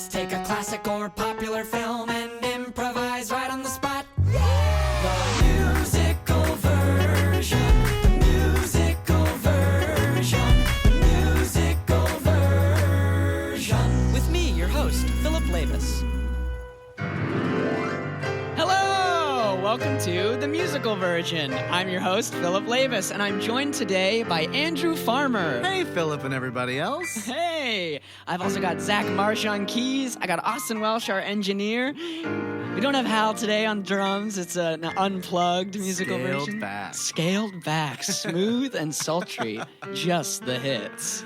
Let's take a classic or popular film and improvise right on the spot. The musical version. The musical version. The musical version. With me, your host, Philip Lavis. Hello! Welcome to The Musical Version. I'm your host, Philip Lavis, and I'm joined today by Andrew Farmer. Hey, Philip and everybody else. Hey! I've also got Zach Marsh on keys. I got Austin Welsh, our engineer. We don't have Hal today on drums. It's an unplugged musical version. Scaled back. Smooth and sultry. Just the hits.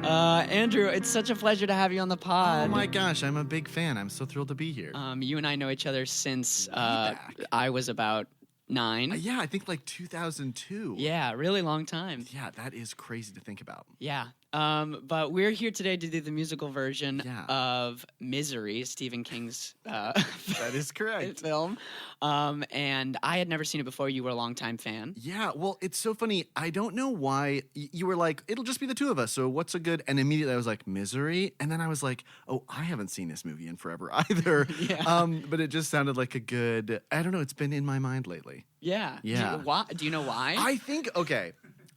Andrew, it's such a pleasure to have you on the pod. Oh my gosh, I'm a big fan. I'm so thrilled to be here. You and I know each other since I was about 9. Yeah, I think like 2002. Yeah, really long time. Yeah, that is crazy to think about. Yeah. But we're here today to do the musical version Yeah. of Misery, Stephen King's That is correct. film. And I had never seen it before. You were a longtime fan. Yeah, well, it's so funny. I don't know why you were like, it'll just be the two of us. So what's a good? And immediately I was like, Misery. And then I was like, oh, I haven't seen this movie in forever either. Yeah. But it just sounded like a good. I don't know. It's been in my mind lately. Yeah. Yeah. Do you know why? I think okay.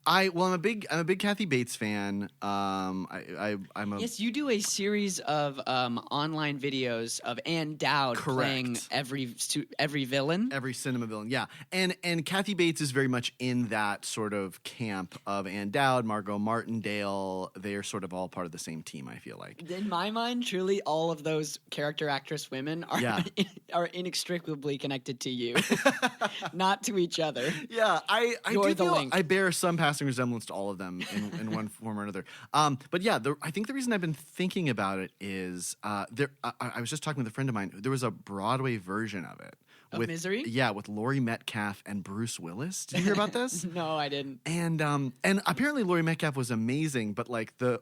I'm a big Kathy Bates fan. I'm a Yes, you do a series of online videos of Ann Dowd playing every villain. Every cinema villain, yeah. And Kathy Bates is very much in that sort of camp of Ann Dowd, Margot Martindale. They are sort of all part of the same team, I feel like. In my mind, truly all of those character actress women are are inextricably connected to you, not to each other. Yeah, I You're do the feel link. I bear some passing resemblance to all of them in one form or another. But yeah, I think the reason I've been thinking about it is I was just talking with a friend of mine. There was a Broadway version of it. Of Misery? Yeah, with Laurie Metcalf and Bruce Willis. Did you hear about this? No, I didn't. And apparently Laurie Metcalf was amazing, but like the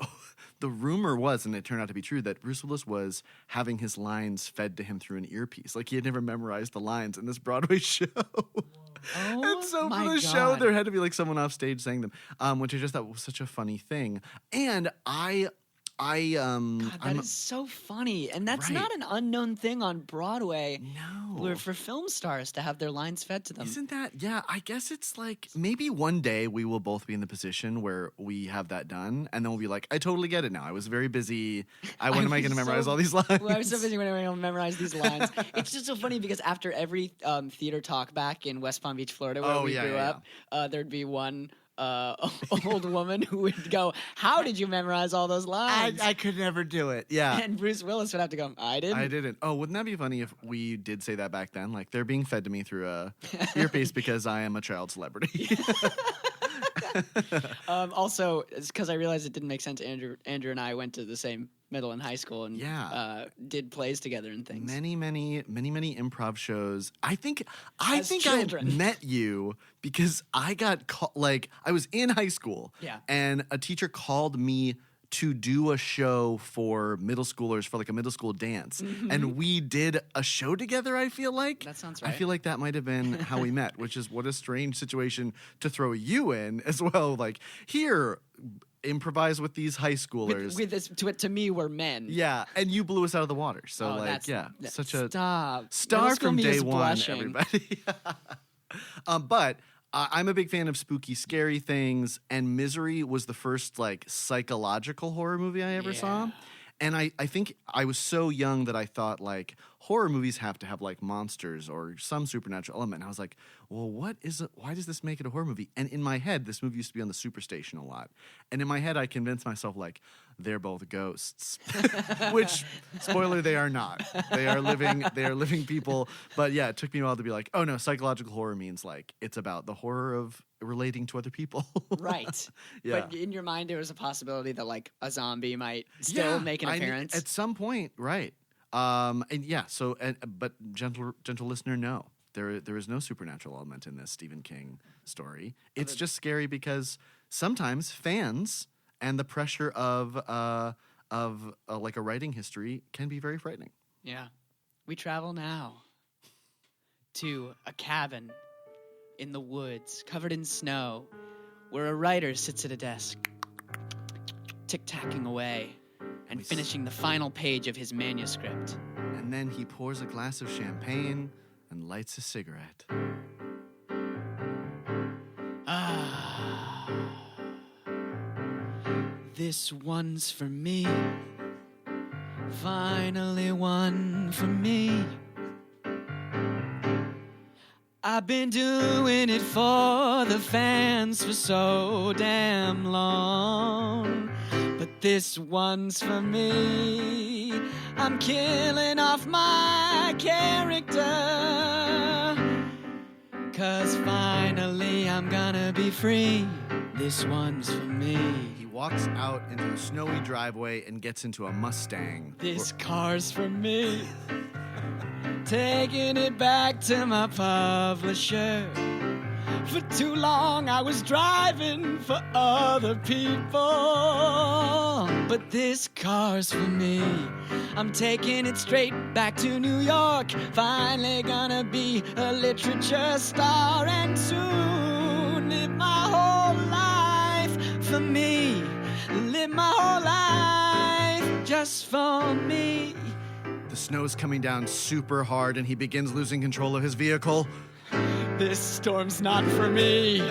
rumor was, and it turned out to be true, that Bruce Willis was having his lines fed to him through an earpiece. Like he had never memorized the lines in this Broadway show. And so my for the God. show, there had to be like someone off stage saying them, which I just thought was such a funny thing. And God, that is so funny, and that's not an unknown thing on Broadway. No, for film stars to have their lines fed to them. Isn't that? Yeah, I guess it's like maybe one day we will both be in the position where we have that done, and then we'll be like, I totally get it now. I was very busy. When am I going to memorize all these lines? Well, I was so busy when I going to memorize these lines. It's just so funny because after every theater talk back in West Palm Beach, Florida, where we grew up, there'd be one old woman who would go, how did you memorize all those lines? I could never do it. Yeah. And Bruce Willis would have to go, I didn't. Oh, wouldn't that be funny if we did say that back then? Like, they're being fed to me through a earpiece because I am a child celebrity. Also, it's because I realized it didn't make sense. Andrew and I went to the same middle and high school and did plays together and things. Many improv shows. I think children. I met you because I got I was in high school. Yeah. And a teacher called me to do a show for middle schoolers for like a middle school dance. Mm-hmm. And we did a show together, I feel like. That sounds right. I feel like that might have been how we met, which is what a strange situation to throw you in as well. Like, here, improvise with these high schoolers. With this, to me, we're men. Yeah, and you blew us out of the water. So, such a star from day one, blushing. everybody. But I'm a big fan of spooky, scary things, and Misery was the first like psychological horror movie I ever saw. And I think I was so young that I thought like horror movies have to have like monsters or some supernatural element. And I was like, well, what is it? Why does this make it a horror movie? And in my head, this movie used to be on the Superstation a lot. And in my head, I convinced myself like they're both ghosts, which spoiler, they are not. They are living people. But yeah, it took me a while to be like, oh no, psychological horror means like it's about the horror of relating to other people. Right. Yeah. But in your mind, there was a possibility that like a zombie might still make an appearance. At some point, right. But gentle listener, no. There is no supernatural element in this Stephen King story. It's just scary because sometimes fans and the pressure of like a writing history can be very frightening. Yeah. We travel now to a cabin in the woods covered in snow where a writer sits at a desk tic-tacking away and finishing the final page of his manuscript. And then he pours a glass of champagne and lights a cigarette. This one's for me. Finally one for me. I've been doing it for the fans for so damn long. But this one's for me. I'm killing off my character. 'Cause finally I'm gonna be free. This one's for me. He walks out into the snowy driveway and gets into a Mustang. This car's for me. Taking it back to my publisher. For too long I was driving for other people. But this car's for me. I'm taking it straight back to New York. Finally gonna be a literature star. And soon live my whole life for me. Live my whole life just for me. The snow's coming down super hard and he begins losing control of his vehicle. This storm's not for me.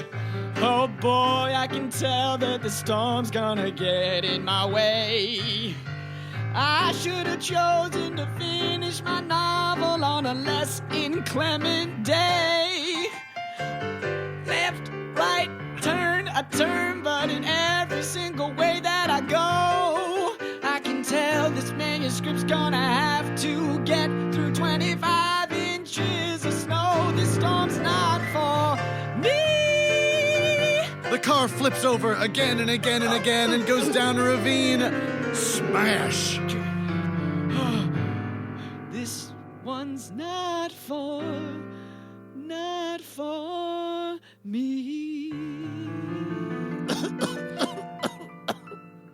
Oh boy, I can tell that the storm's gonna get in my way. I should have chosen to finish my novel on a less inclement day. Left, right, turn, I turn, but in every single way that I go, I can tell this manuscript's gonna have to get through 25 inches of snow. This storm's not for me. The car flips over again and again and again and goes down a ravine. Smash! This one's not for me.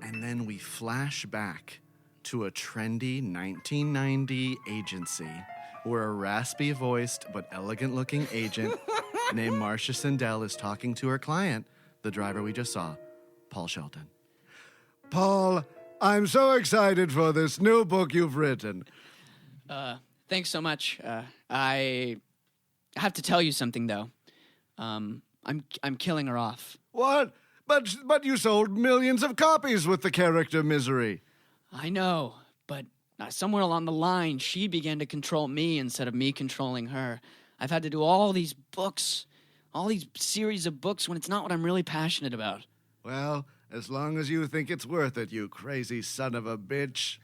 And then we flash back to a trendy 1990 agency where a raspy-voiced but elegant-looking agent named Marcia Sindel is talking to her client, the driver we just saw, Paul Sheldon. Paul, I'm so excited for this new book you've written. Thanks so much. I have to tell you something, though. I'm killing her off. What? But you sold millions of copies with the character Misery. I know, but somewhere along the line, she began to control me instead of me controlling her. I've had to do all these books, all these series of books when it's not what I'm really passionate about. Well, as long as you think it's worth it, you crazy son of a bitch.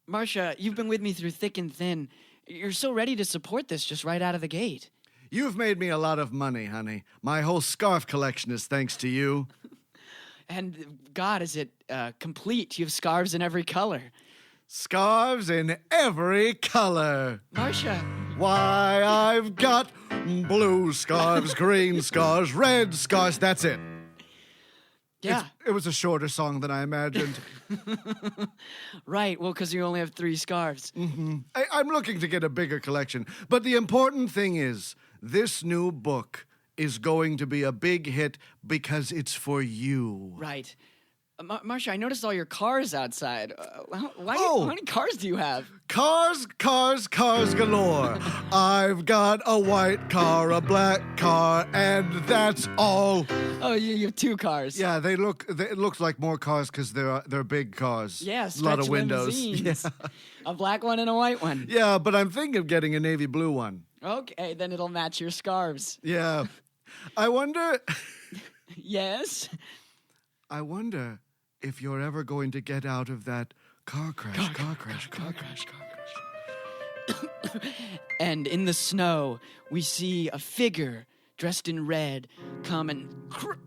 Marcia, you've been with me through thick and thin. You're so ready to support this just right out of the gate. You've made me a lot of money, honey. My whole scarf collection is thanks to you. And God, is it complete? You have scarves in every color. Scarves in every color. Marcia. Why, I've got blue scarves, green scarves, red scarves. That's it. Yeah. It was a shorter song than I imagined. Right, well, because you only have 3 scarves. Mm-hmm. I'm looking to get a bigger collection. But the important thing is, this new book is going to be a big hit because it's for you. Right. Marcia, I noticed all your cars outside. How many cars do you have? Cars galore. I've got a white car, a black car, and that's all. Oh, you have 2 cars. Yeah, it looks like more cars because they're big cars. Yeah, a lot of windows. limousines. Yeah. A black one and a white one. Yeah, but I'm thinking of getting a navy blue one. Okay, then it'll match your scarves. Yeah. I wonder Yes? I wonder if you're ever going to get out of that car crash. And in the snow, we see a figure dressed in red come and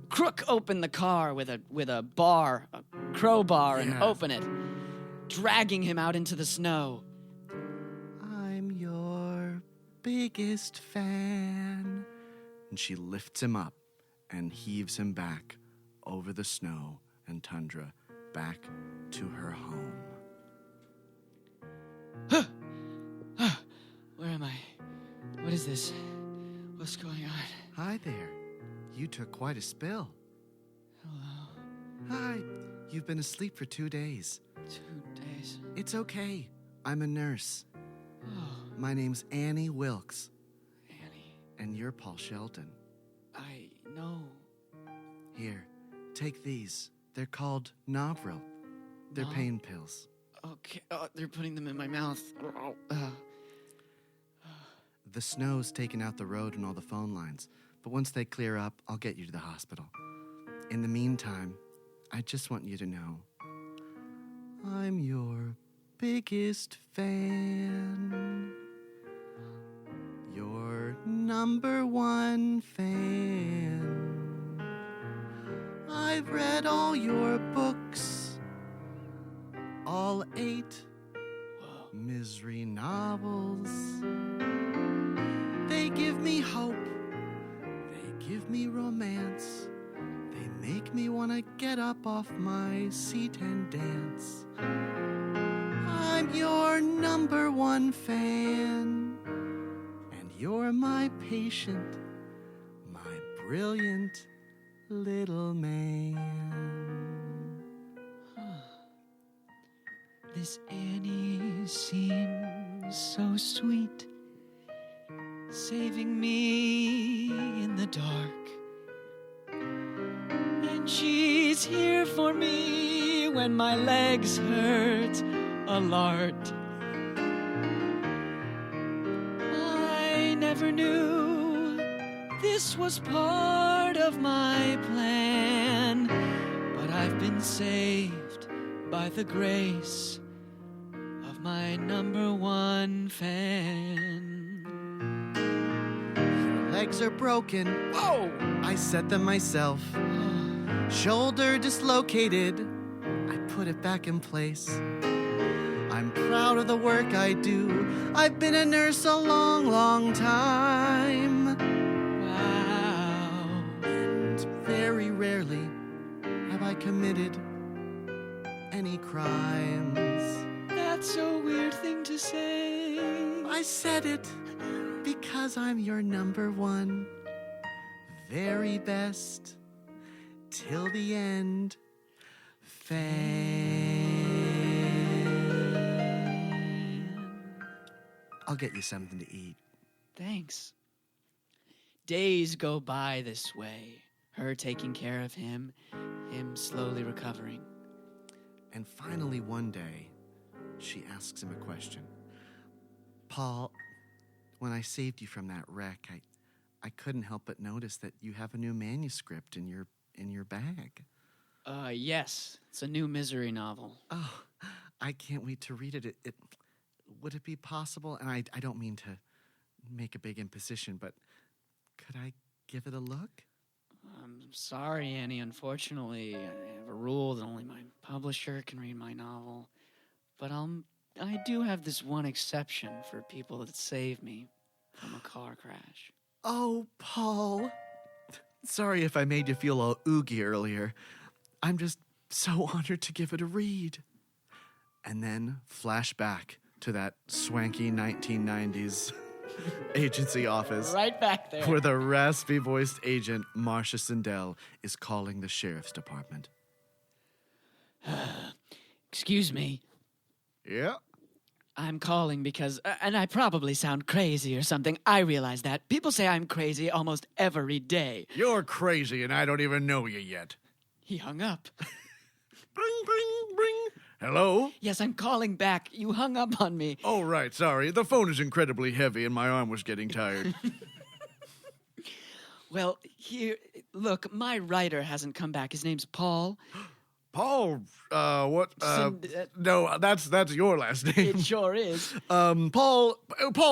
crook open the car with a crowbar, and open it, dragging him out into the snow. I'm your biggest fan. And she lifts him up and heaves him back over the snow and tundra back to her home. Where am I? What is this? What's going on? Hi there. You took quite a spill. Hello. Hi. You've been asleep for 2 days. 2 days. It's okay. I'm a nurse. Oh, My name's Annie Wilkes, Annie, and you're Paul Sheldon. I know. Here, take these. They're called Novril. They're Nov- pain pills. Okay, they're putting them in my mouth. The snow's taken out the road and all the phone lines, but once they clear up, I'll get you to the hospital. In the meantime, I just want you to know I'm your biggest fan. Your #1 fan. I've read all your books, all 8 misery novels. They give me hope, they give me romance, they make me want to get up off my seat and dance. I'm your #1 fan, and you're my patient, my brilliant little man. This Annie seems so sweet, saving me in the dark. And she's here for me when my legs hurt a lot. I never knew this was part of my plan, but I've been saved by the grace of my #1 fan. Legs are broken. Whoa! I set them myself. Shoulder dislocated. I put it back in place. I'm proud of the work I do. I've been a nurse a long, long time. Wow. And very rarely have I committed any crimes. That's a weird thing to say. I said it because I'm your #1, very best, till the end, fan. I'll get you something to eat. Thanks. Days go by this way. Her taking care of him slowly recovering. And finally one day, she asks him a question. Paul, when I saved you from that wreck, I couldn't help but notice that you have a new manuscript in your bag. Yes. It's a new misery novel. Oh, I can't wait to read it. Would it be possible? And I don't mean to make a big imposition, but could I give it a look? I'm sorry, Annie. Unfortunately, I have a rule that only my publisher can read my novel. But I do have this one exception for people that save me from a car crash. Oh, Paul. Sorry if I made you feel all oogie earlier. I'm just so honored to give it a read. And then flashback to that swanky 1990s agency office. Right back there. Where the raspy-voiced agent, Marcia Sindel, is calling the sheriff's department. Excuse me. Yeah? I'm calling because, and I probably sound crazy or something. I realize that. People say I'm crazy almost every day. You're crazy and I don't even know you yet. He hung up. Bring, bring, bring. Hello? Yes, I'm calling back. You hung up on me. Oh, right, sorry. The phone is incredibly heavy and my arm was getting tired. Well, here, look, my writer hasn't come back. His name's Paul. Paul, what? Sind- No, that's your last name. It sure is. Paul,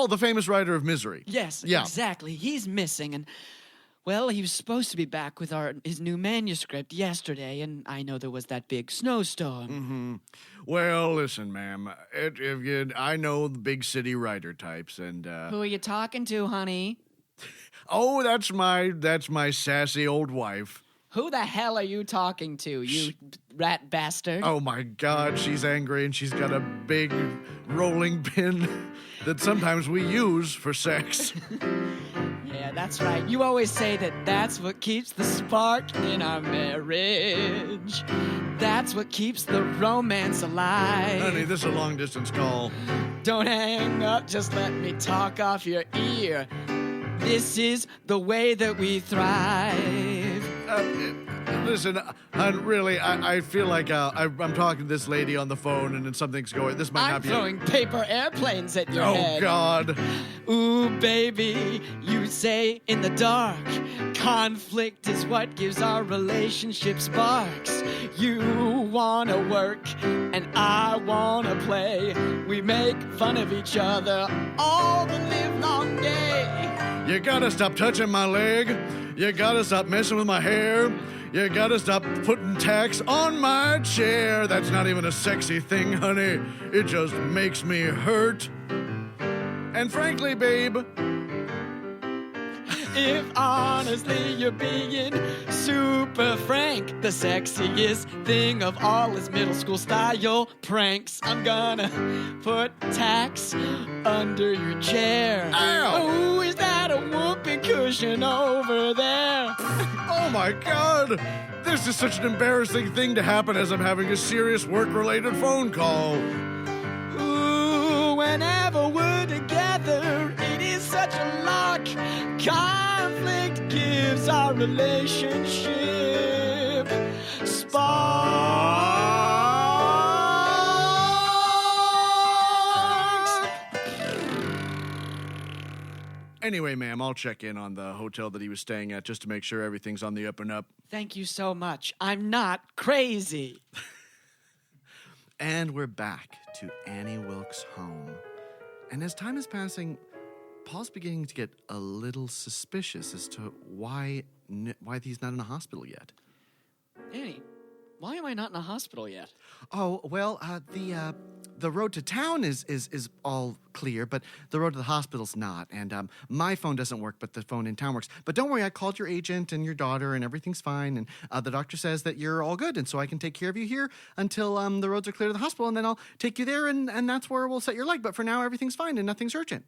the famous writer of Misery. Yes, Yeah. exactly. He's missing, and well, he was supposed to be back with his new manuscript yesterday, and I know there was that big snowstorm. Mm-hmm. Well, listen, ma'am. I know the big city writer types, and Who are you talking to, honey? oh, that's my sassy old wife. Who the hell are you talking to, you rat bastard? Oh my God, she's angry and she's got a big rolling pin that sometimes we use for sex. Yeah, that's right. You always say that that's what keeps the spark in our marriage. That's what keeps the romance alive. Honey, this is a long-distance call. Don't hang up, just let me talk off your ear. This is the way that we thrive. Listen, I feel like I'm talking to this lady on the phone and then something's going. This might I'm not be. throwing paper airplanes at your Oh, head. God. Ooh, baby, you say in the dark, conflict is what gives our relationship sparks. You wanna work and I wanna play. We make fun of each other all the livelong day. You gotta stop touching my leg. You gotta stop messing with my hair. You gotta stop putting tacks on my chair. That's not even a sexy thing, honey. It just makes me hurt. And frankly, babe, if honestly you're being super frank, the sexiest thing of all is middle school style pranks. I'm gonna put tacks under your chair. Ow! Oh, is that a whoopee cushion over there? oh my God, this is such an embarrassing thing to happen as I'm having a serious work-related phone call. Ooh, whenever we're together, it is such a lark. Conflict gives our relationship sparks. Anyway, ma'am, I'll check in on the hotel that he was staying at just to make sure everything's on the up and up. Thank you so much. I'm not crazy. And we're back to Annie Wilkes' home. And as time is passing, Paul's beginning to get a little suspicious as to why he's not in a hospital yet. Annie, why am I not in a hospital yet? Oh, well, the road to town is all clear, but the road to the hospital's not. And my phone doesn't work, but the phone in town works. But don't worry, I called your agent and your daughter, and everything's fine. And the doctor says that you're all good, and so I can take care of you here until the roads are clear to the hospital, and then I'll take you there, and that's where we'll set your leg. But for now, everything's fine, and nothing's urgent.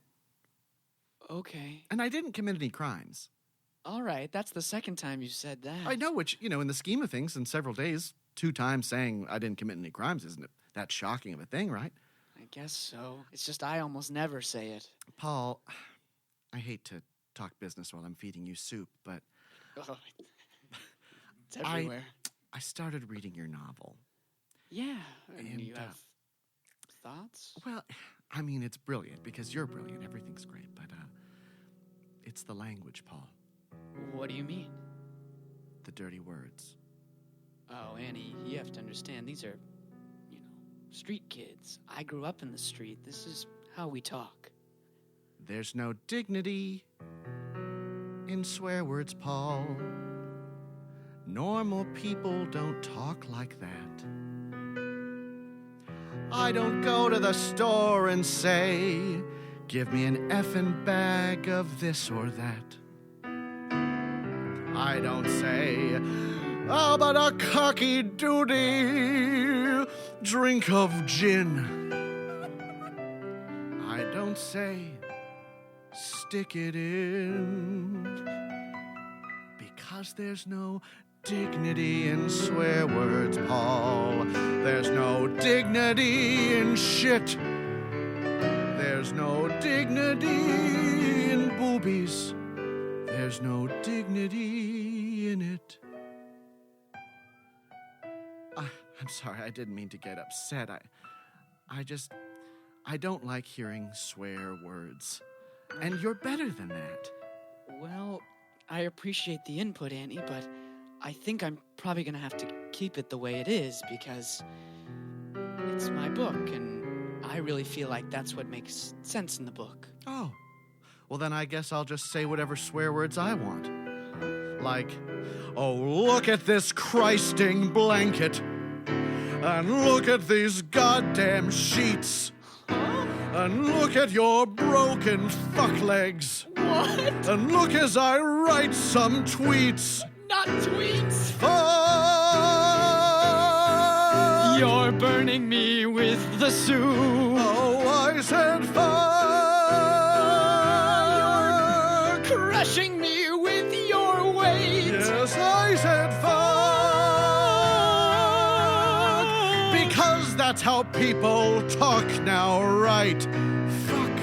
Okay. And I didn't commit any crimes. All right, that's the second time you said that. I know, which, in the scheme of things, in several days, 2 times saying I didn't commit any crimes isn't that shocking of a thing, right? I guess so. It's just I almost never say it. Paul, I hate to talk business while I'm feeding you soup, but Oh, it's everywhere. I started reading your novel. Yeah. And And, you have thoughts? Well, I mean, it's brilliant because you're brilliant. Everything's great, but it's the language, Paul. What do you mean? The dirty words. Oh, Annie, you have to understand, these are, street kids. I grew up in the street. This is how we talk. There's no dignity in swear words, Paul. Normal people don't talk like that. I don't go to the store and say, give me an effing bag of this or that. I don't say, how about a cocky doody drink of gin? I don't say, stick it in, because there's no dignity in swear words, Paul. There's no dignity in shit. There's no dignity in boobies. There's no dignity in it. I'm sorry, I didn't mean to get upset. I don't like hearing swear words. And you're better than that. Well, I appreciate the input, Annie, but I think I'm probably going to have to keep it the way it is because it's my book, and I really feel like that's what makes sense in the book. Oh, well then I guess I'll just say whatever swear words I want. Like, oh, look at this Christing blanket. And look at these goddamn sheets. And look at your broken fuck legs. What? And look as I write some tweets. Not tweets! Fire! You're burning me with the soup. Oh, I said fire! You're crushing me with your weight. Yes, I said fuck. Because that's how people talk now, right? Fuck,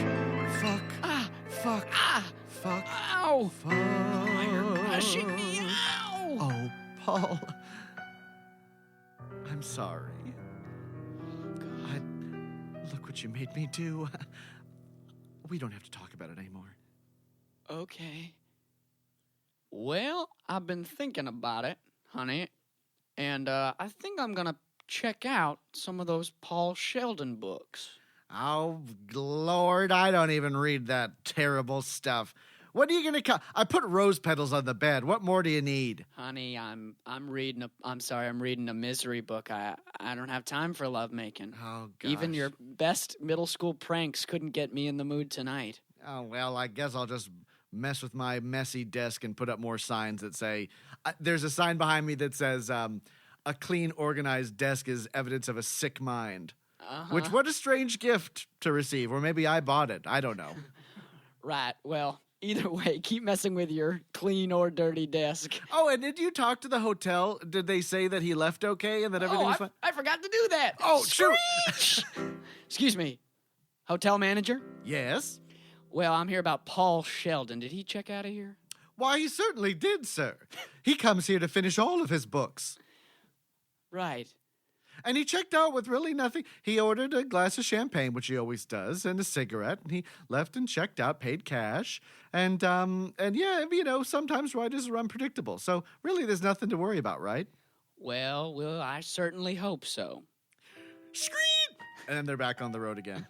fuck, fuck, fuck, Ow! fuck. You're crushing me. Ow! Oh, Paul. I'm sorry. Look what you made me do. We don't have to talk about it anymore. Okay. Well, I've been thinking about it, honey, and I think I'm gonna check out some of those Paul Sheldon books. Oh, Lord, I don't even read that terrible stuff. What are you gonna call? I put rose petals on the bed. What more do you need? Honey, I'm reading a misery book. I don't have time for lovemaking. Oh, gosh. Even your best middle school pranks couldn't get me in the mood tonight. Oh, well, I guess I'll just mess with my messy desk and put up more signs that say, there's a sign behind me that says, a clean, organized desk is evidence of a sick mind. Which, what a strange gift to receive. Or maybe I bought it. I don't know. Right, well, either way, keep messing with your clean or dirty desk. Oh, and did you talk to the hotel? Did they say that he left okay and that everything was fine? I forgot to do that. Oh, shoot. Excuse me, hotel manager? Yes? Well, I'm here about Paul Sheldon. Did he check out of here? Why, he certainly did, sir. He comes here to finish all of his books. Right. And he checked out with really nothing. He ordered a glass of champagne, which he always does, and a cigarette, and he left and checked out, paid cash. And yeah, you know, sometimes writers are unpredictable. So really, there's nothing to worry about, right? Well, I certainly hope so. Scream! And then they're back on the road again.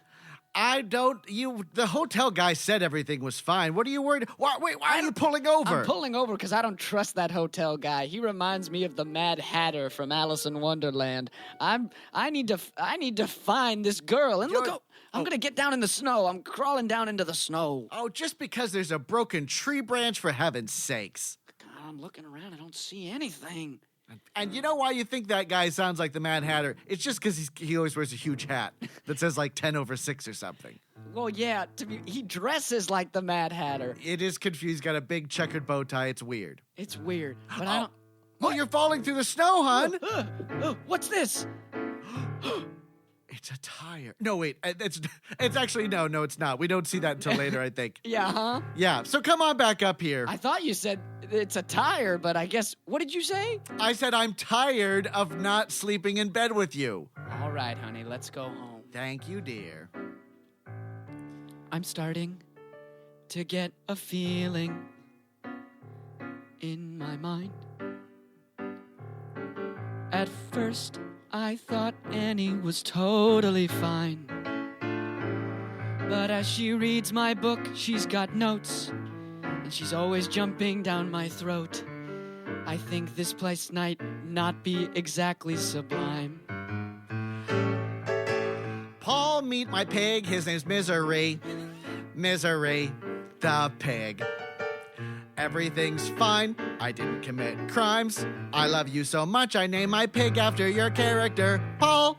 The hotel guy said everything was fine. What are you worried? Why are you pulling over? I'm pulling over because I don't trust that hotel guy. He reminds me of the Mad Hatter from Alice in Wonderland. I need to find this girl. And I'm gonna get down in the snow. I'm crawling down into the snow. Oh, just because there's a broken tree branch, for heaven's sakes. God, I'm looking around. I don't see anything. And you know why you think that guy sounds like the Mad Hatter? It's just because he always wears a huge hat that says like 10/6 or something. Well, yeah, he dresses like the Mad Hatter. It is confused. He's got a big checkered bow tie. It's weird. It's weird, but I don't... Oh, you're falling through the snow, hon. What's this? It's a tire. No, wait. It's actually, no, it's not. We don't see that until later, I think. Yeah, huh? Yeah, so come on back up here. I thought you said it's a tire, but I guess... What did you say? I said I'm tired of not sleeping in bed with you. All right, honey, let's go home. Thank you, dear. I'm starting to get a feeling in my mind. At first, I thought Annie was totally fine. But as she reads my book, she's got notes, and she's always jumping down my throat. I think this place might not be exactly sublime. Paul, meet my pig. His name's Misery. Misery, the pig. Everything's fine. I didn't commit crimes. I love you so much, I named my pig after your character, Paul.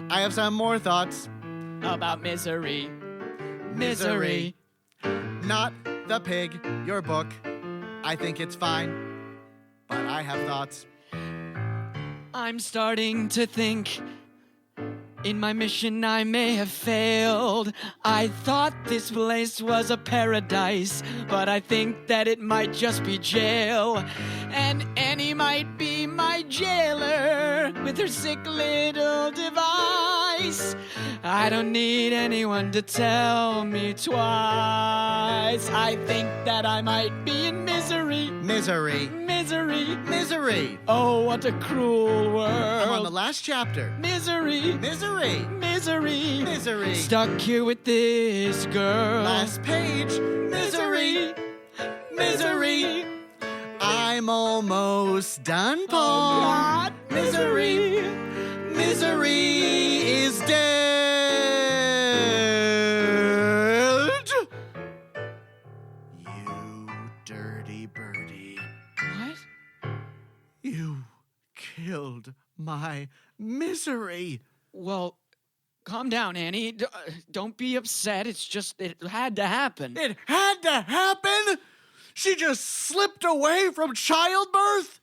I have some more thoughts. About misery. Misery. Not the pig, your book. I think it's fine, but I have thoughts. I'm starting to think in my mission I may have failed. I thought this place was a paradise, but I think that it might just be jail. And Annie might be my jailer with her sick little device. I don't need anyone to tell me twice. I think that I might be in misery. Misery. Misery. Misery. Oh, what a cruel world. I'm on the last chapter. Misery. Misery. Misery. Misery. Stuck here with this girl. Last page. Misery. Misery. I'm almost done, Paul. Oh, God. Misery. Misery is dead. You dirty birdie. What? You killed my misery. Well, calm down, Annie. Don't be upset. It's just, it had to happen. It had to happen. She just slipped away from childbirth?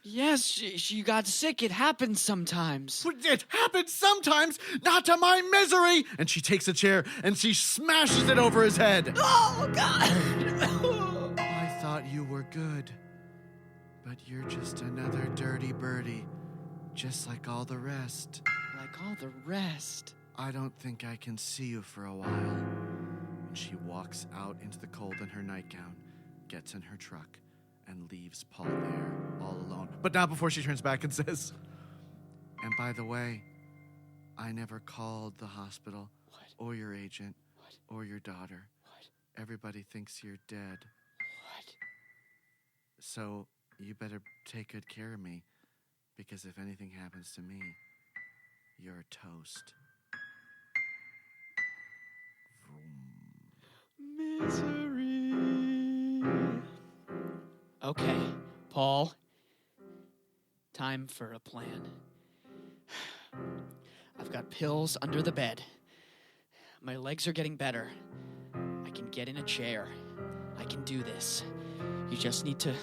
Yes, she got sick. It happens sometimes. It happens sometimes, not to my misery. And she takes a chair and she smashes it over his head. Oh, God. I thought you were good, but you're just another dirty birdie, just like all the rest. Like all the rest. I don't think I can see you for a while. And she walks out into the cold in her nightgown, gets in her truck, and leaves Paul there all alone. But not before she turns back and says, and by the way, I never called the hospital or your agent or your daughter. Everybody thinks you're dead. So you better take good care of me, because if anything happens to me, you're toast. Misery. Okay, Paul. Time for a plan. I've got pills under the bed. My legs are getting better. I can get in a chair. I can do this. You just need to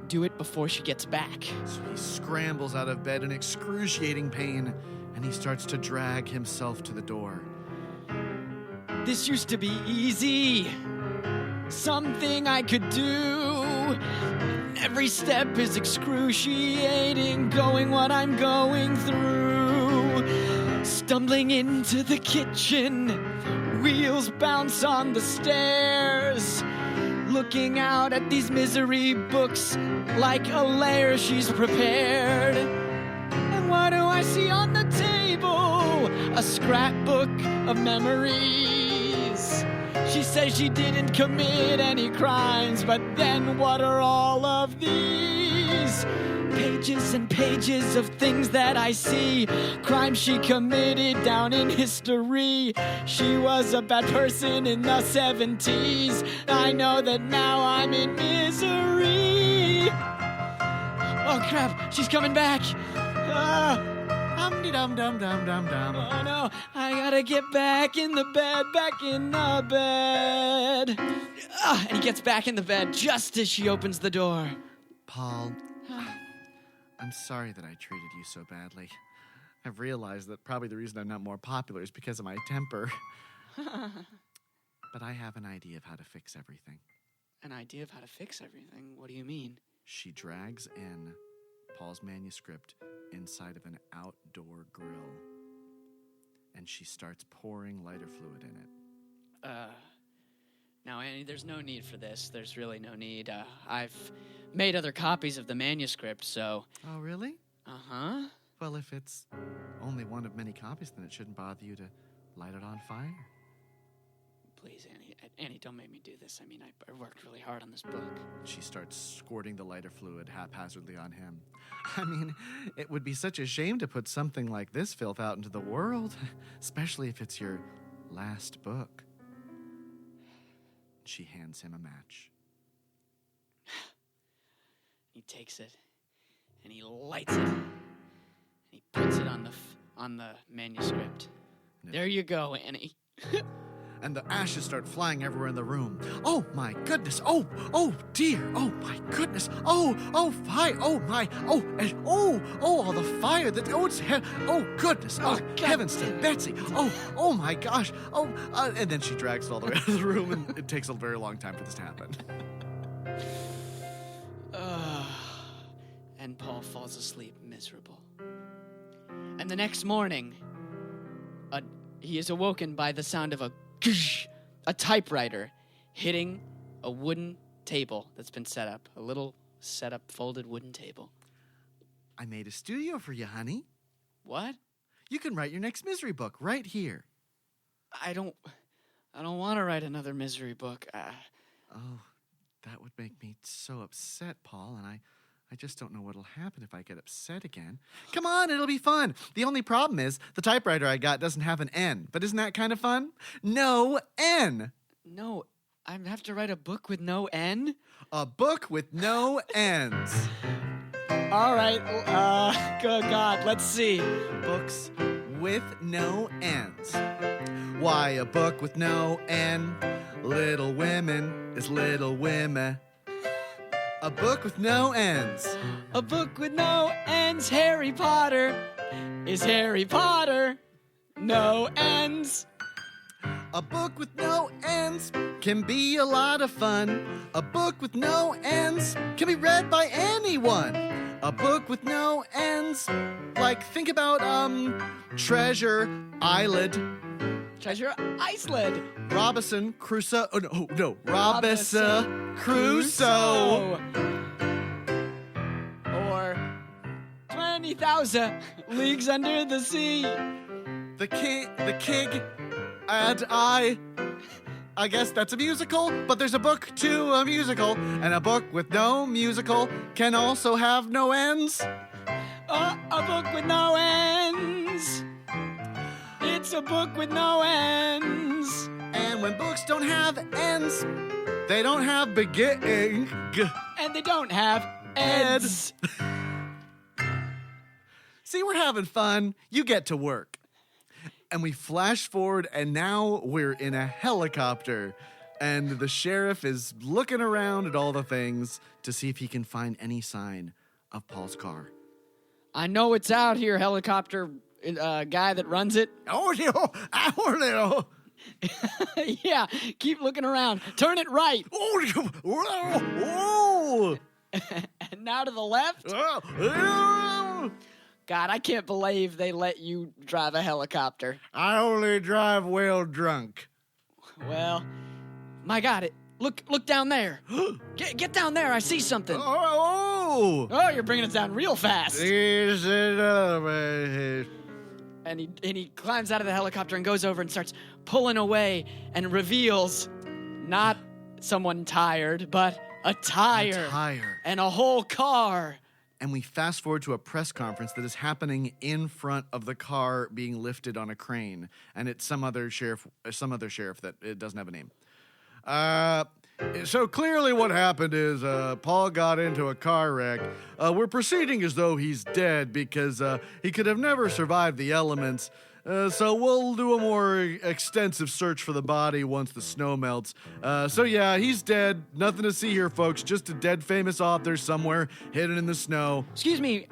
do it before she gets back. So he scrambles out of bed in excruciating pain, and he starts to drag himself to the door. This used to be easy. Something I could do. Every step is excruciating, going what I'm going through. Stumbling into the kitchen, wheels bounce on the stairs. Looking out at these misery books like a lair she's prepared. And what do I see on the table? A scrapbook of memories. She says she didn't commit any crimes, but then what are all of these? Pages and pages of things that I see, crimes she committed down in history. She was a bad person in the 70s. I know that now I'm in misery. Oh crap, she's coming back. Dum-de-dum-dum-dum-dum-dum. Oh no, I gotta get back in the bed, and he gets back in the bed just as she opens the door. Paul, I'm sorry that I treated you so badly. I've realized that probably the reason I'm not more popular is because of my temper. But I have an idea of how to fix everything. An idea of how to fix everything? What do you mean? She drags in Paul's manuscript inside of an outdoor grill, and she starts pouring lighter fluid in it. Now, Annie, there's no need for this. There's really no need. I've made other copies of the manuscript, so... Oh, really? Uh-huh. Well, if it's only one of many copies, then it shouldn't bother you to light it on fire. Please, Annie. Annie, don't make me do this. I mean, I worked really hard on this book. She starts squirting the lighter fluid haphazardly on him. I mean, it would be such a shame to put something like this filth out into the world, especially if it's your last book. She hands him a match. He takes it, and he lights it, and he puts it on the manuscript. There you go, Annie. And the ashes start flying everywhere in the room. Oh my goodness! Oh dear! Oh my goodness! Oh fire! Oh my! Oh all the fire that it's oh goodness! Oh heavens to Betsy! Oh my gosh! And then she drags it all the way out of the room, and it takes a very long time for this to happen. And Paul falls asleep miserable. And the next morning, he is awoken by the sound of a typewriter hitting a wooden table that's been set up. A little set up folded wooden table. I made a studio for you, honey. What? You can write your next misery book right here. I don't want to write another misery book. Oh, that would make me so upset, Paul, and I just don't know what'll happen if I get upset again. Come on, it'll be fun. The only problem is the typewriter I got doesn't have an N. But isn't that kind of fun? No N. No, I have to write a book with no N? A book with no N's. All right, good God, let's see. Books with no N's. Why a book with no N? Little Women is Little Women. A book with no ends. A book with no ends. Harry Potter is Harry Potter. No ends. A book with no ends can be a lot of fun. A book with no ends can be read by anyone. A book with no ends, like think about Treasure Island. Treasure Iceland. Robinson Crusoe. Oh no, Robinson Crusoe. Or 20,000 Leagues Under the Sea. The King and I guess that's a musical, but there's a book to a musical, and a book with no musical can also have no ends. A book with no ends. It's a book with no ends. And when books don't have ends, they don't have beginning. And they don't have ends. See, we're having fun. You get to work. And we flash forward, and now we're in a helicopter. And the sheriff is looking around at all the things to see if he can find any sign of Paul's car. I know it's out here, helicopter guy that runs it. Oh, no. Yeah, keep looking around. Turn it right. Oh. And now to the left. God, I can't believe they let you drive a helicopter. I only drive well drunk. Well, my God, look down there. Get down there. I see something. Oh. Oh, you're bringing us down real fast. Here's another man. And he climbs out of the helicopter and goes over and starts pulling away and reveals not someone tired, but a tire. A tire. And a whole car. And we fast forward to a press conference that is happening in front of the car being lifted on a crane. And it's some other sheriff that it doesn't have a name. So clearly what happened is Paul got into a car wreck. We're proceeding as though he's dead because he could have never survived the elements. So we'll do a more extensive search for the body once the snow melts. So yeah, he's dead. Nothing to see here, folks. Just a dead famous author somewhere hidden in the snow. Excuse me,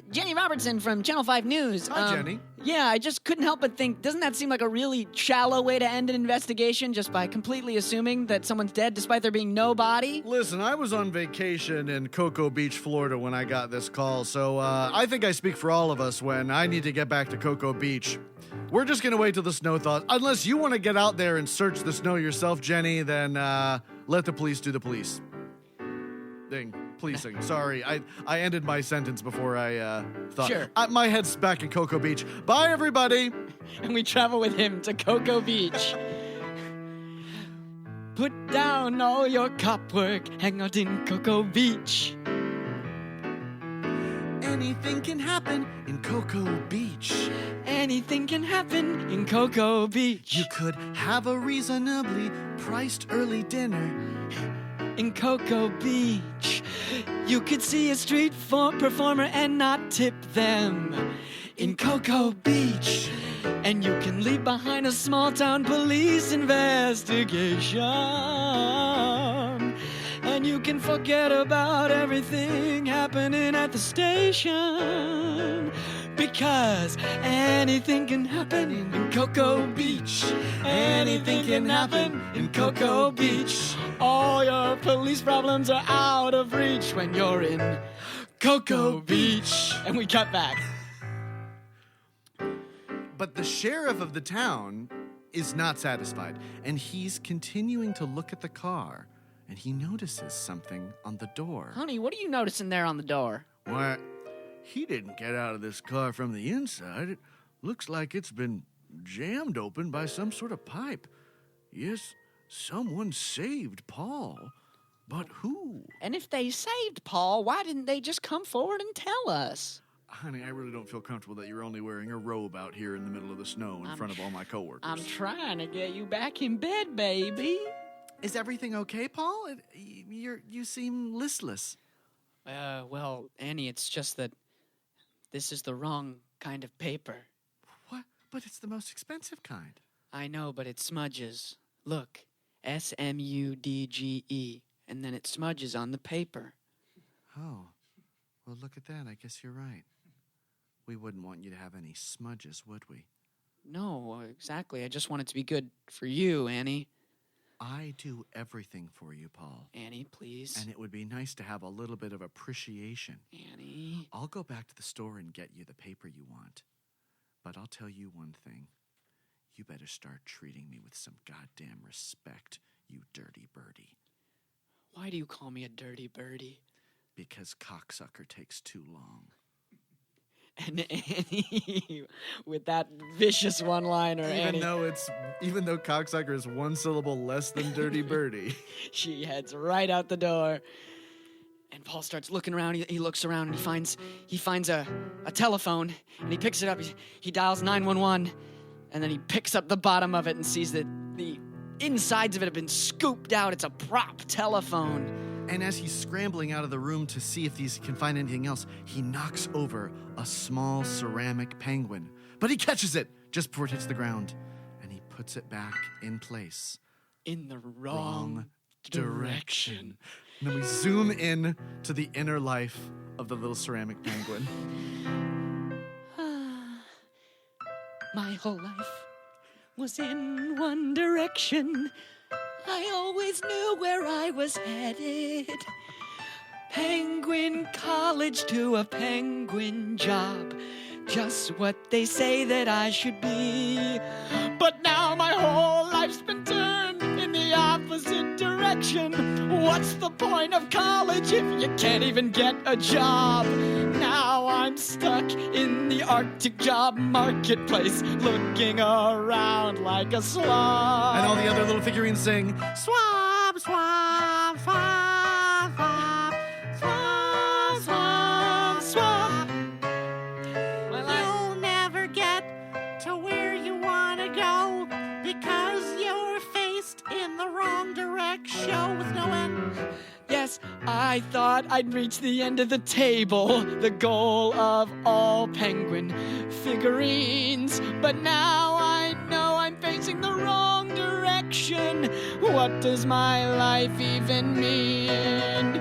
Jenny Robertson from Channel 5 News. Hi, Jenny. Yeah, I just couldn't help but think, doesn't that seem like a really shallow way to end an investigation just by completely assuming that someone's dead despite there being no body? Listen, I was on vacation in Coco Beach, Florida when I got this call, so I think I speak for all of us when I need to get back to Coco Beach. We're just gonna wait till the snow thaws. Unless you want to get out there and search the snow yourself, Jenny, then let the police do the police. Policing. Sorry, I ended my sentence before I thought. Sure. My head's back in Coco Beach. Bye, everybody. And we travel with him to Coco Beach. Put down all your cop work, hang out in Coco Beach. Anything can happen in Coco Beach. Anything can happen in Coco Beach. You could have a reasonably priced early dinner. In Coco Beach, you could see a street performer and not tip them. In Coco Beach, and you can leave behind a small town police investigation. And you can forget about everything happening at the station. Because anything can happen in Coco Beach. Anything can happen in Coco Beach. All your police problems are out of reach when you're in Coco Beach. And we cut back. But the sheriff of the town is not satisfied, and he's continuing to look at the car, and he notices something on the door. Honey, what are you noticing there on the door? Why, he didn't get out of this car from the inside. It looks like it's been jammed open by some sort of pipe. Yes, someone saved Paul. But who? And if they saved Paul, why didn't they just come forward and tell us? Honey, I really don't feel comfortable that you're only wearing a robe out here in the middle of the snow in front of all my coworkers. I'm trying to get you back in bed, baby. Is everything okay, Paul? You seem listless. Well, Annie, it's just that this is the wrong kind of paper. What? But it's the most expensive kind. I know, but it smudges. Look, SMUDGE. and then it smudges on the paper. Oh, well, look at that. I guess you're right. We wouldn't want you to have any smudges, would we? No, exactly. I just want it to be good for you, Annie. I do everything for you, Paul. Annie, please. And it would be nice to have a little bit of appreciation. Annie. I'll go back to the store and get you the paper you want. But I'll tell you one thing. You better start treating me with some goddamn respect, you dirty birdie. Why do you call me a dirty birdie? Because cocksucker takes too long. And Annie, with that vicious one-liner, Even though cocksucker is one syllable less than dirty birdie. She heads right out the door. And Paul starts looking around. He looks around and he finds a telephone, and he picks it up. He dials 911, and then he picks up the bottom of it and sees that the insides of it have been scooped out. It's a prop telephone. And as he's scrambling out of the room to see if he can find anything else, he knocks over a small ceramic penguin. But he catches it just before it hits the ground, and he puts it back in place. In the wrong direction. And then we zoom in to the inner life of the little ceramic penguin. My whole life was in one direction. I always knew where I was headed. Penguin college to a penguin job. Just what they say that I should be. But now my whole life's been turned in the opposite direction. What's the point of college if you can't even get a job? Now I'm stuck in the Arctic job marketplace, looking around like a slob. And all the other little figurines sing, swab, swab, swab, swab, swab, swab, swab. You'll never get to where you want to go because you're faced in the wrong direction with no end. Yes, I thought I'd reach the end of the table, the goal of all penguin figurines. But now I know I'm facing the wrong direction. What does my life even mean?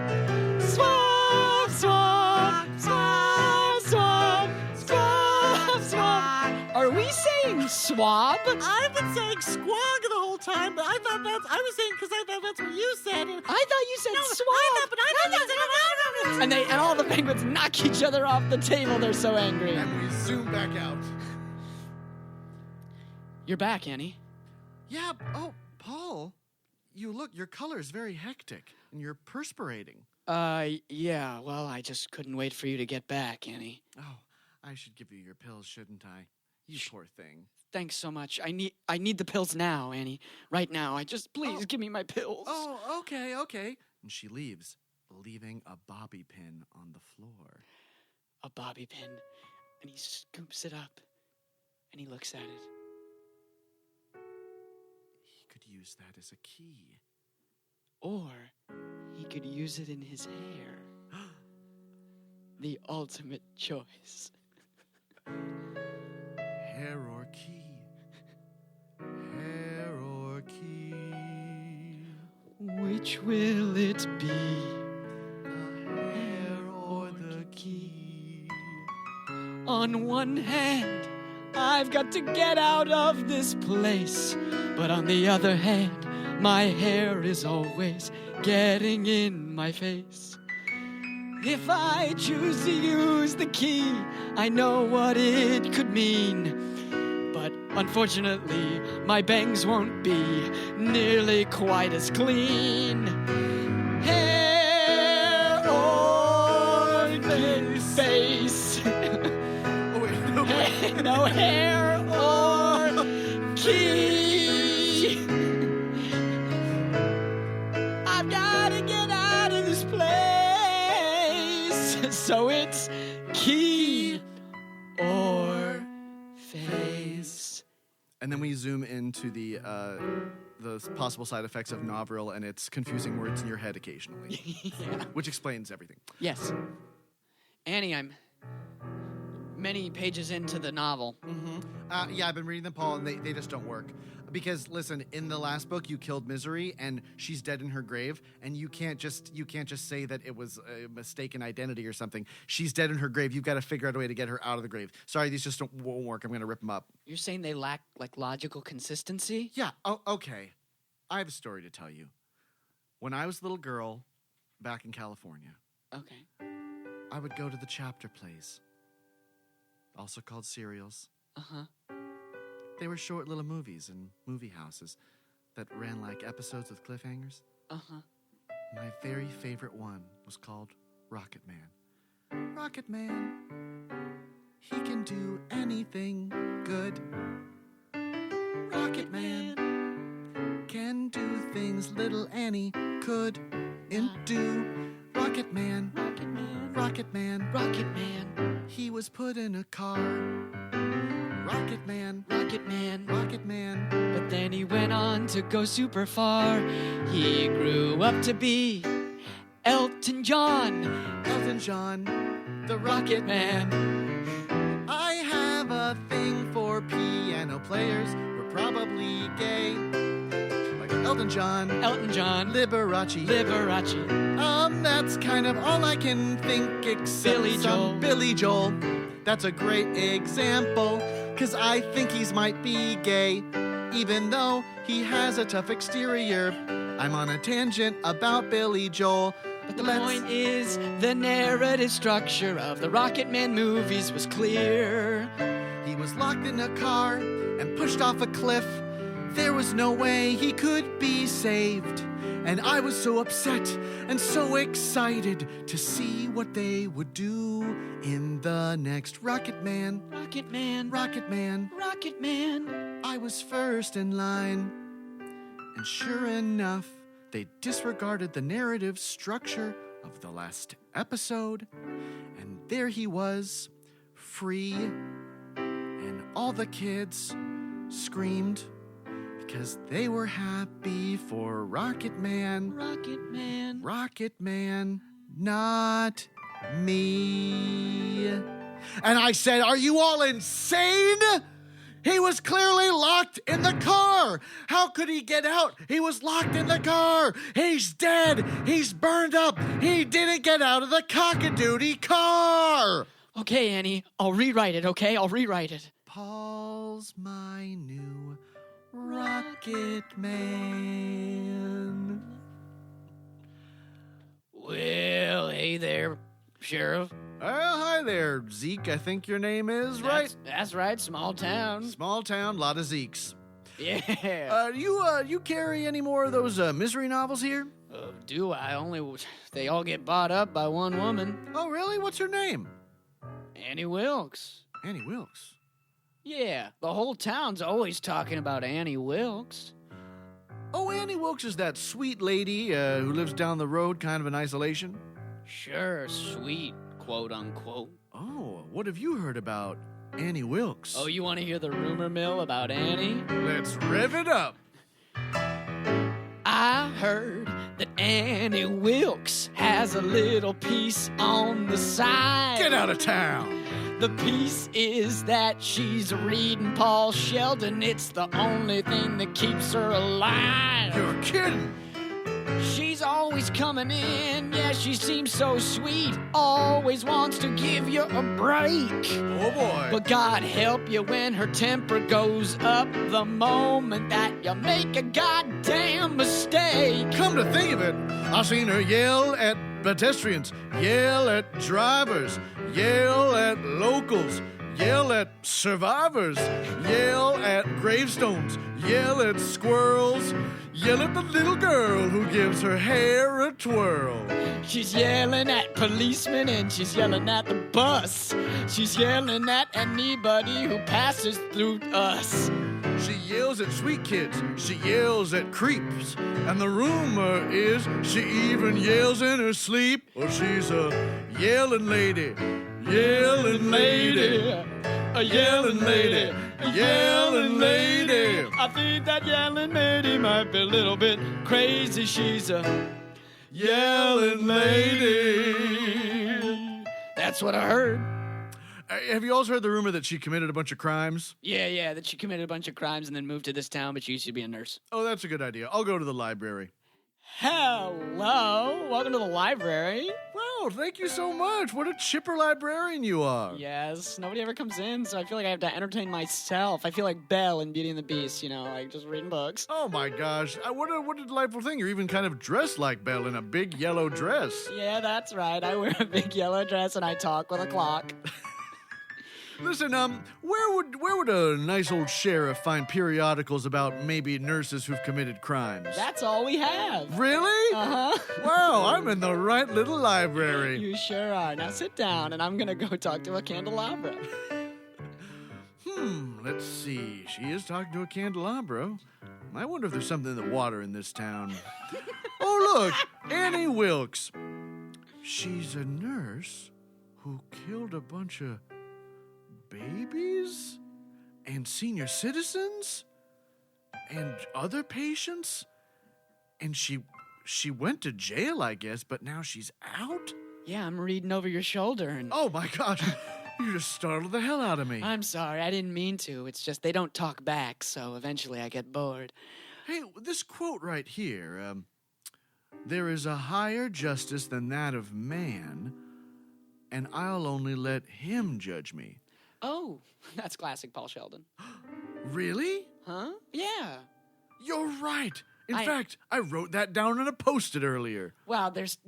Swab, swab, swab, swab, swab, swab. Are we saying swab? I've been saying squawk the whole time, but I was saying because I thought that's what you said. I thought you said swab. I thought And all the penguins knock each other off the table. They're so angry. And we zoom back out. You're back, Annie. Yeah, oh, Paul, your color's very hectic, and you're perspirating. Yeah, well, I just couldn't wait for you to get back, Annie. Oh, I should give you your pills, shouldn't I? You poor thing. Thanks so much. I need the pills now, Annie. Right now. Please give me my pills. Oh, okay. And she leaves, leaving a bobby pin on the floor. A bobby pin. And he scoops it up, and he looks at it. He could use that as a key. Or he could use it in his hair. The ultimate choice. Hair or key? Hair or key? Which will it be? The hair or the key? On one hand, I've got to get out of this place. But on the other hand, my hair is always getting in my face. If I choose to use the key, I know what it could mean. But unfortunately, my bangs won't be nearly quite as clean. Hair or face? Oh, wait, no. No hair or key. I've got to get out of this place. So it's key or face. And then we zoom into the possible side effects of Novril, and it's confusing words in your head occasionally. Yeah. Which explains everything. Yes. Annie, I'm many pages into the novel. Yeah, I've been reading them, Paul, and they just don't work. Because listen, in the last book, you killed Misery, and she's dead in her grave, and you can't just say that it was a mistaken identity or something. She's dead in her grave. You've got to figure out a way to get her out of the grave. Sorry, these just won't work. I'm going to rip them up. You're saying they lack like logical consistency? Yeah. Oh, okay. I have a story to tell you. When I was a little girl back in California, okay, I would go to the chapter plays, also called serials. Uh-huh. They were short little movies in movie houses that ran like episodes with cliffhangers. Uh-huh. My very favorite one was called Rocket Man. Rocket Man, he can do anything good. Rocket Man can do things little Annie couldn't do. Rocket Man, Rocket Man, Rocket Man, Rocket Man, he was put in a car. Rocket Man, Rocket Man, Rocket Man. But then he went on to go super far. He grew up to be Elton John. Elton John, the Rocket Man. I have a thing for piano players. We're probably gay. Like Elton John. Elton John. Liberace. Liberace. That's kind of all I can think except Billy Joel. Billy Joel. That's a great example, 'cause I think he's might be gay, even though he has a tough exterior. I'm on a tangent about Billy Joel. But the point is, the narrative structure of the Rocket Man movies was clear. He was locked in a car and pushed off a cliff. There was no way he could be saved. And I was so upset and so excited to see what they would do in the next Rocket Man. Rocket Man, Rocket Man, Rocket Man. I was first in line. And sure enough, they disregarded the narrative structure of the last episode. And there he was, free. And all the kids screamed because they were happy for Rocket Man. Rocket Man. Rocket Man, not me. And I said, are you all insane? He was clearly locked in the car. How could he get out? He was locked in the car. He's dead. He's burned up. He didn't get out of the cockadoodie car. Okay, Annie, I'll rewrite it, okay? I'll rewrite it. Paul's my new Rocket Man. Well, hey there, Sheriff. Oh, hi there, Zeke, I think your name is, right? That's right, small town. Small town, lot of Zekes. Yeah. You carry any more of those misery novels here? Do I? They all get bought up by one woman. Oh, really? What's her name? Annie Wilkes. Annie Wilkes. Yeah, the whole town's always talking about Annie Wilkes. Oh, Annie Wilkes is that sweet lady who lives down the road kind of in isolation? Sure, sweet, quote unquote. Oh, what have you heard about Annie Wilkes? Oh, you want to hear the rumor mill about Annie? Let's rev it up. I heard that Annie Wilkes has a little piece on the side. Get out of town. The piece is that she's reading Paul Sheldon. It's the only thing that keeps her alive. You're kidding. She's always coming in. Yeah, she seems so sweet. Always wants to give you a break. Oh, boy. But God help you when her temper goes up the moment that you make a goddamn mistake. Come to think of it, I've seen her yell at pedestrians, yell at drivers, yell at locals, yell at survivors, yell at gravestones, yell at squirrels, yell at the little girl who gives her hair a twirl. She's yelling at policemen and she's yelling at the bus. She's yelling at anybody who passes through us. She yells at sweet kids, she yells at creeps, and the rumor is she even yells in her sleep. Oh, she's a yelling lady, yelling lady, a yelling lady, a yelling lady. I think that yelling lady might be a little bit crazy. She's a Yelling lady. That's what I heard. Have you also heard the rumor that she committed a bunch of crimes? Yeah, that she committed a bunch of crimes and then moved to this town, but she used to be a nurse. Oh, that's a good idea. I'll go to the library. Hello, welcome to the library. Wow, thank you so much. What a chipper librarian you are. Yes, nobody ever comes in, so I feel like I have to entertain myself. I feel like Belle in Beauty and the Beast, like just reading books. Oh my gosh, what a delightful thing. You're even kind of dressed like Belle in a big yellow dress. Yeah, that's right. I wear a big yellow dress and I talk with a clock. Listen, where would a nice old sheriff find periodicals about maybe nurses who've committed crimes? That's all we have. Really? Uh-huh. Wow, I'm in the right little library. You sure are. Now sit down and I'm gonna go talk to a candelabra. Let's see. She is talking to a candelabra. I wonder if there's something in the water in this town. Oh, look, Annie Wilkes. She's a nurse who killed a bunch of babies and senior citizens and other patients, and she went to jail, I guess, but now she's out. Yeah, I'm reading over your shoulder and Oh my gosh, you just startled the hell out of me. I'm sorry, I didn't mean to. It's just they don't talk back, so eventually I get bored. Hey, this quote right here, there is a higher justice than that of man, and I'll only let him judge me. Oh, that's classic Paul Sheldon. Really? Huh? Yeah. You're right. In fact, I wrote that down on a Post-it earlier. Wow, there's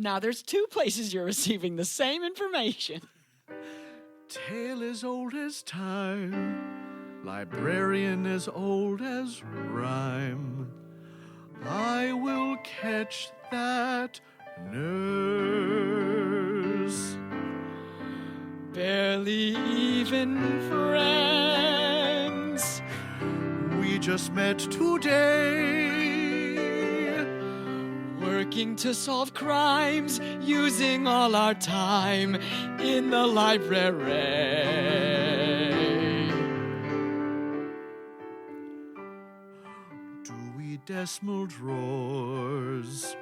two places you're receiving the same information. Tale as old as time, librarian as old as rhyme. I will catch that nurse. Barely even friends. We just met today. Working to solve crimes, using all our time in the library. Dewey Decimal Drawers.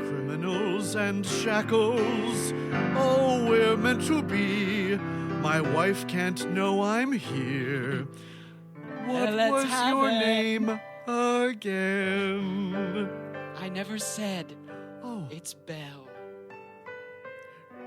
Criminals and shackles. Oh, we're meant to be. My wife can't know I'm here. What Let's was have your it. name again? I never said. Oh, It's Belle.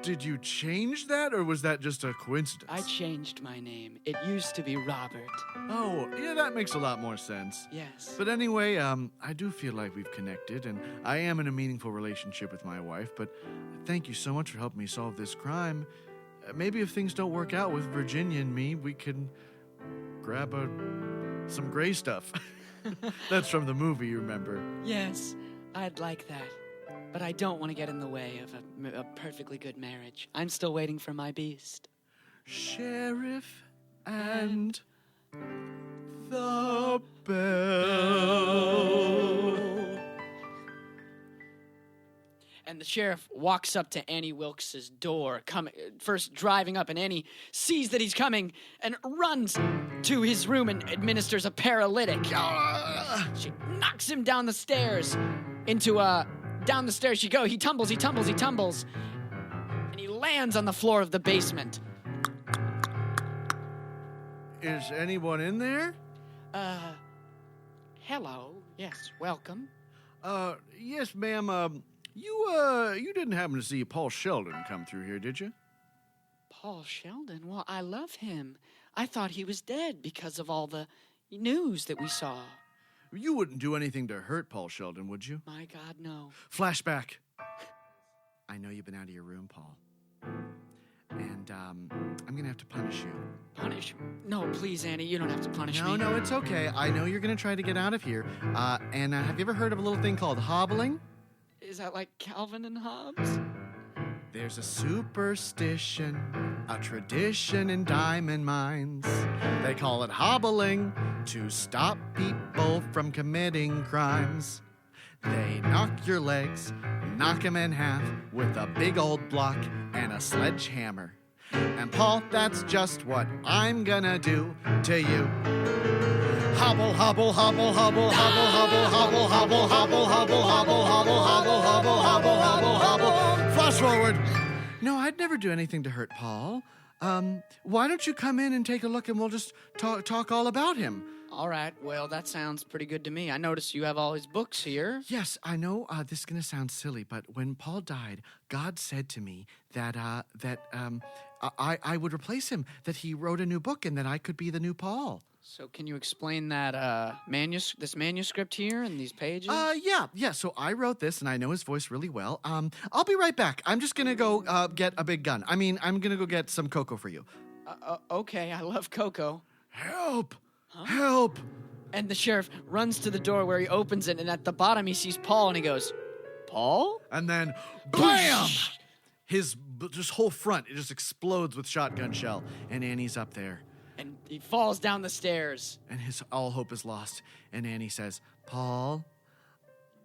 did you change that, or was that just a coincidence? I changed my name. It used to be Robert. Oh, yeah, that makes a lot more sense. Yes. But anyway, I do feel like we've connected, and I am in a meaningful relationship with my wife, but thank you so much for helping me solve this crime. Maybe if things don't work out with Virginia and me, we can grab some gray stuff. That's from the movie, you remember. Yes, I'd like that. But I don't want to get in the way of a perfectly good marriage. I'm still waiting for my beast. Sheriff and the Bell. And the sheriff walks up to Annie Wilkes' door, first driving up, and Annie sees that he's coming and runs to his room and administers a paralytic. She knocks him down the stairs down the stairs she goes. He tumbles, and he lands on the floor of the basement. Is anyone in there? Hello. Yes, welcome. Yes, ma'am. You didn't happen to see Paul Sheldon come through here, did you? Paul Sheldon? Well, I love him. I thought he was dead because of all the news that we saw. You wouldn't do anything to hurt Paul Sheldon, would you? My God, no. Flashback. I know you've been out of your room, Paul. And, I'm gonna have to punish you. Punish? No, please, Annie, you don't have to punish me. No, it's okay. I know you're gonna try to get out of here. And have you ever heard of a little thing called hobbling? Is that like Calvin and Hobbes? There's a superstition, a tradition in diamond mines. They call it hobbling to stop people from committing crimes. They knock your legs, knock them in half with a big old block and a sledgehammer. And Paul, that's just what I'm gonna do to you. Hobble, hobble, hobble, hobble, hobble, hobble, hobble, hobble, hobble, hobble, hobble, hobble, hobble, hobble, hobble, hobble, hobble. Flash forward. No, I I'd never do anything to hurt Paul. Why don't you come in and take a look and we'll just talk all about him? All right, well, that sounds pretty good to me. I notice you have all his books here. Yes, I know this is going to sound silly, but when Paul died, God said to me that I would replace him, that he wrote a new book and that I could be the new Paul. So can you explain that this manuscript here and these pages? Yeah. So I wrote this, and I know his voice really well. I'll be right back. I'm just gonna go get a big gun. I'm gonna go get some Coco for you. Okay, I love Coco. Help! Huh? Help! And the sheriff runs to the door where he opens it, and at the bottom he sees Paul, and he goes, "Paul?" And then, BAM! His just whole front, it just explodes with shotgun shell, and Annie's up there. And he falls down the stairs. And all hope is lost. And Annie says, "Paul,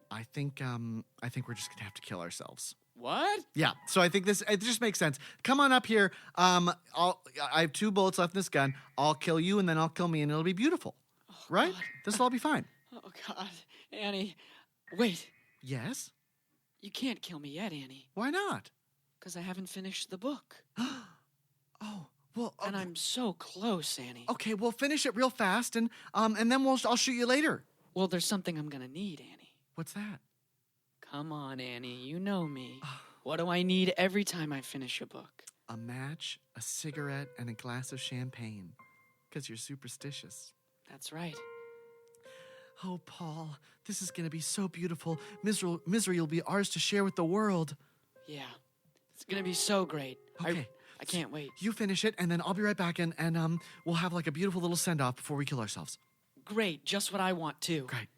I think we're just gonna have to kill ourselves." What? Yeah. So I think it just makes sense. Come on up here. I have 2 bullets left in this gun. I'll kill you, and then I'll kill me, and it'll be beautiful. Oh, right? God. This will all be fine. Oh God, Annie, wait. Yes. You can't kill me yet, Annie. Why not? Because I haven't finished the book. Oh. Well, and I'm so close, Annie. Okay, we'll finish it real fast, and then I'll shoot you later. Well, there's something I'm gonna need, Annie. What's that? Come on, Annie. You know me. What do I need every time I finish a book? A match, a cigarette, and a glass of champagne. Because you're superstitious. That's right. Oh, Paul, this is gonna be so beautiful. Misery will be ours to share with the world. Yeah, it's gonna be so great. Okay. I can't wait. You finish it, and then I'll be right back, and we'll have like a beautiful little send-off before we kill ourselves. Great, just what I want too. Great.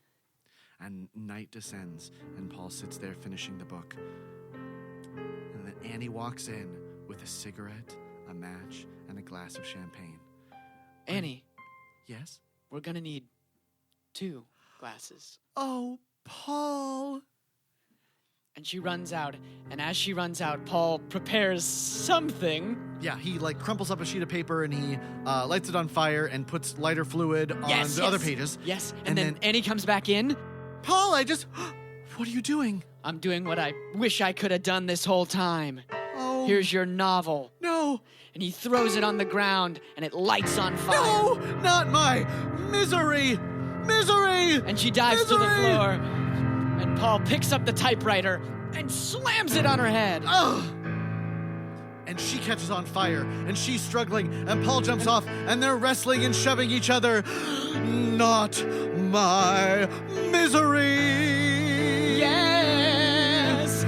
And night descends, and Paul sits there finishing the book. And then Annie walks in with a cigarette, a match, and a glass of champagne. Annie. Yes? We're gonna need 2 glasses. Oh, Paul. And she runs out, and as she runs out, Paul prepares something. Yeah, he crumples up a sheet of paper and he lights it on fire and puts lighter fluid on the other pages. Yes, and then Annie comes back in. Paul, what are you doing? I'm doing what I wish I could have done this whole time. Oh. Here's your novel. No. And he throws it on the ground, and it lights on fire. No, not my misery. Misery. And she dives to the floor. And Paul picks up the typewriter and slams it on her head. Ugh. And she catches on fire, and she's struggling, and Paul jumps off, and they're wrestling and shoving each other. Not my misery. Yes,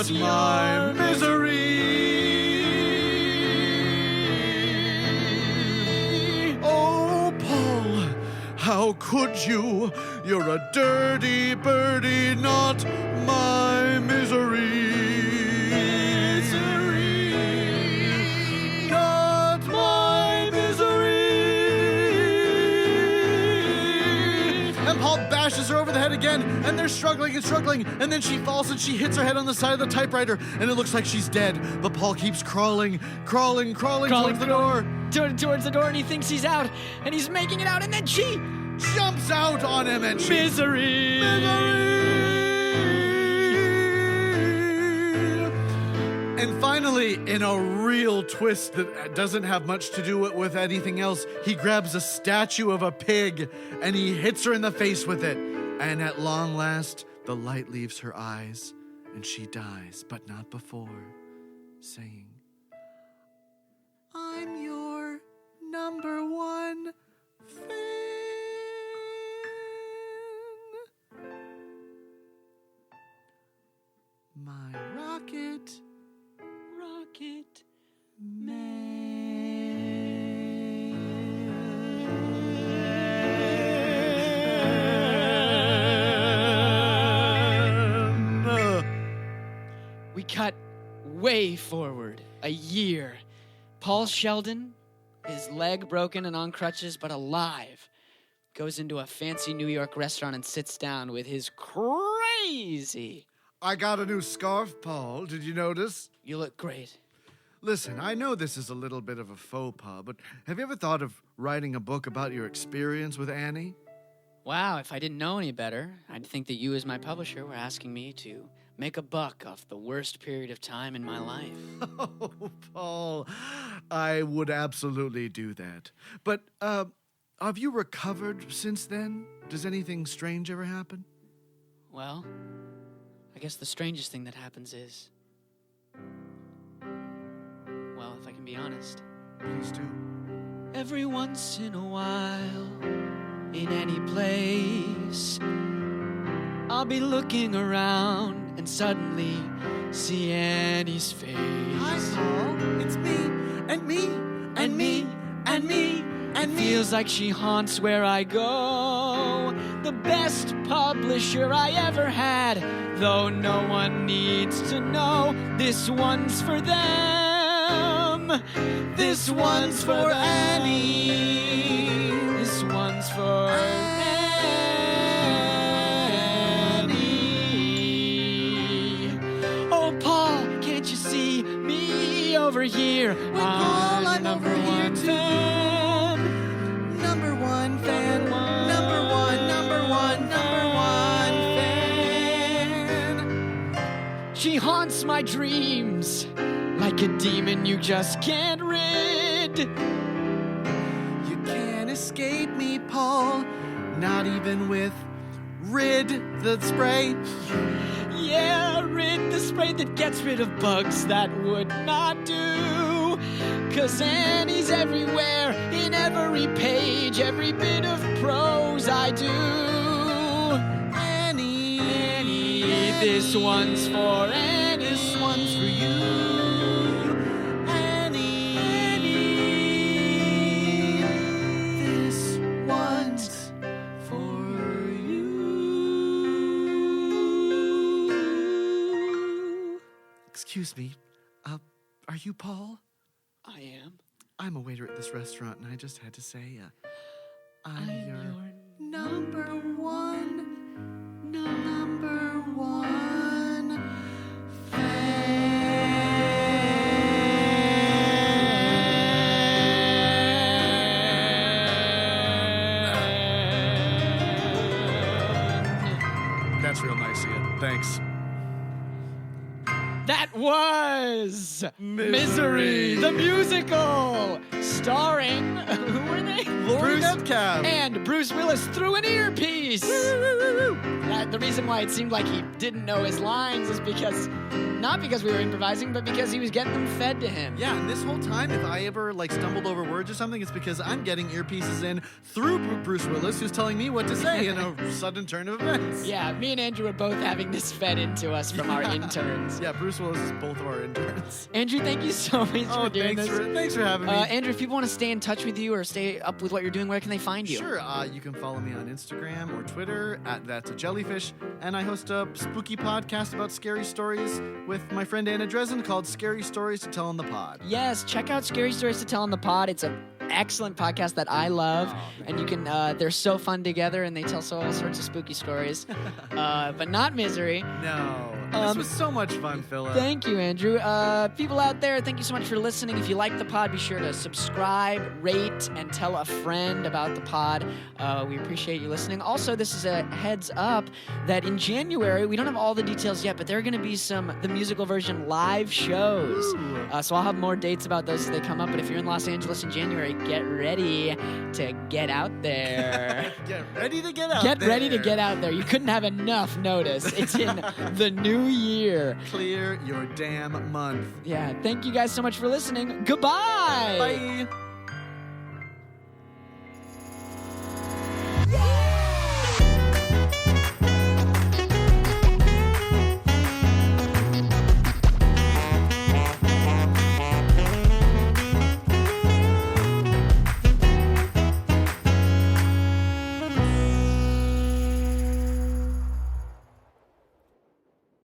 not my misery. Oh, Paul, how could you? You're a dirty birdie, not my misery. Not my misery. And Paul bashes her over the head again, and they're struggling, and then she falls and she hits her head on the side of the typewriter, and it looks like she's dead. But Paul keeps crawling towards the door. Towards the door, and he thinks he's out, and he's making it out, and then she jumps out on him, and misery. And finally, in a real twist that doesn't have much to do with anything else, he grabs a statue of a pig and he hits her in the face with it. And at long last, the light leaves her eyes and she dies, but not before saying, "I'm your #1 fan." My rocket man. We cut way forward, a year. Paul Sheldon, his leg broken and on crutches, but alive, goes into a fancy New York restaurant and sits down with his crazy... I got a new scarf, Paul. Did you notice? You look great. Listen, I know this is a little bit of a faux pas, but have you ever thought of writing a book about your experience with Annie? Wow, if I didn't know any better, I'd think that you as my publisher were asking me to make a buck off the worst period of time in my life. Oh, Paul, I would absolutely do that. But, have you recovered since then? Does anything strange ever happen? Well, I guess the strangest thing that happens is... Well, if I can be honest... Please do. Every once in a while, in any place, I'll be looking around and suddenly see Annie's face. Hi, Paul. It's me, and me, and me, and me, and me. Feels like she haunts where I go. The best publisher I ever had, though no one needs to know. This one's for them. This one's for Annie. This one's for Annie. Oh, Paul, can't you see me over here? Well, Paul, I'm over here too. Fan. Number one fan. Number one fan. She haunts my dreams like a demon you just can't rid. You can't escape me, Paul. Not even with Rid the spray. Yeah, Rid the spray that gets rid of bugs that would not do. 'Cause Annie's everywhere, in every page, every bit of prose I do. Annie, This one's for Annie. This one's for you. Excuse me, are you Paul? I am. I'm a waiter at this restaurant, and I just had to say, I'm I'm your your number one fan. That's real nice of you. Thanks. That was Misery. the musical, starring who were they? Lori Bruce Metcalf. and Bruce Willis through an earpiece. The reason why it seemed like he didn't know his lines is because, not because we were improvising, but because he was getting them fed to him. Yeah, and this whole time, if I ever stumbled over words or something, it's because I'm getting earpieces in through Bruce Willis, who's telling me what to say in a sudden turn of events. Yeah, me and Andrew are both having this fed into us from our interns. Yeah, Bruce Willis is both of our interns. Andrew, thank you so much for doing this. Thanks for having me. Andrew, if people want to stay in touch with you or stay up with what you're doing, where can they find you? Sure, you can follow me on Instagram or Twitter at That's a Jellyfish, and I host a spooky podcast about scary stories with my friend Anna Dresden called Scary Stories to Tell on the Pod. Yes, check out Scary Stories to Tell on the Pod. It's an excellent podcast that I love, and you can. They're so fun together, and they tell all sorts of spooky stories, but not Misery. No, this was so much fun, Philip. Thank you, Andrew. People out there, thank you so much for listening. If you like the pod, be sure to subscribe, rate, and tell a friend about the pod. We appreciate you listening. Also, this is a heads up that in January, we don't have all the details yet, but there are going to be the musical version live shows. So I'll have more dates about those as they come up. But if you're in Los Angeles in January, get ready to get out there. Get ready to get out Get there. ready to get out there. You couldn't have enough notice. It's in the new year. Clear your damn month. Yeah, thank you guys so much for listening. Goodbye. Bye.